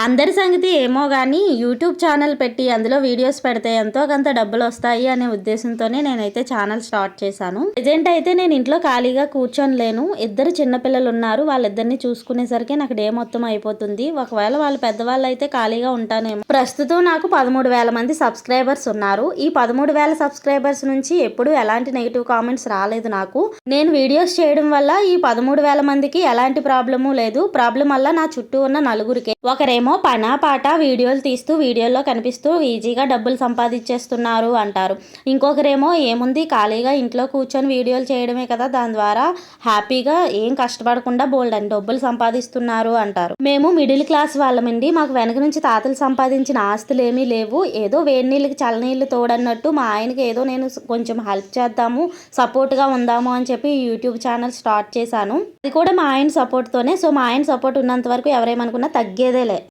అందరి సంగతి ఏమో కానీ యూట్యూబ్ ఛానల్ పెట్టి అందులో వీడియోస్ పెడితే ఎంతో కొంత డబ్బులు వస్తాయి అనే ఉద్దేశంతోనే నేనైతే ఛానల్ స్టార్ట్ చేశాను. ప్రజెంట్ అయితే నేను ఇంట్లో ఖాళీగా కూర్చొని లేను. ఇద్దరు చిన్నపిల్లలు ఉన్నారు. వాళ్ళిద్దరిని చూసుకునేసరికి నాకు డే మొత్తం అయిపోతుంది. ఒకవేళ వాళ్ళు పెద్దవాళ్ళు అయితే ఖాళీగా ఉంటానేమో. ప్రస్తుతం నాకు 13,000 మంది సబ్స్క్రైబర్స్ ఉన్నారు. ఈ 13,000 సబ్స్క్రైబర్స్ నుంచి ఎప్పుడు ఎలాంటి నెగిటివ్ కామెంట్స్ రాలేదు నాకు. నేను వీడియోస్ చేయడం వల్ల ఈ 13,000 మందికి ఎలాంటి ప్రాబ్లము లేదు. ప్రాబ్లం వల్ల నా చుట్టూ ఉన్న నలుగురికి ఒకరేమో పనా పాట వీడియోలు తీస్తూ వీడియోల్లో కనిపిస్తూ ఈజీగా డబ్బులు సంపాదించేస్తున్నారు అంటారు. ఇంకొకరేమో ఏముంది ఖాళీగా ఇంట్లో కూర్చొని వీడియోలు చేయడమే కదా, దాని ద్వారా హ్యాపీగా ఏం కష్టపడకుండా బోల్డ్ అని డబ్బులు సంపాదిస్తున్నారు అంటారు. మేము మిడిల్ క్లాస్ వాళ్ళమండి. మాకు వెనక నుంచి తాతలు సంపాదించిన ఆస్తులు ఏమీ లేవు. ఏదో వేడి నీళ్ళకి చల్లనీళ్ళు తోడన్నట్టు మా ఆయనకి ఏదో నేను కొంచెం హెల్ప్ చేద్దాము, సపోర్ట్గా ఉందాము అని చెప్పి యూట్యూబ్ ఛానల్ స్టార్ట్ చేశాను. అది కూడా మా ఆయన సపోర్ట్తోనే. సో మా ఆయన సపోర్ట్ ఉన్నంత వరకు ఎవరేమనుకున్నా తగ్గేదేలే.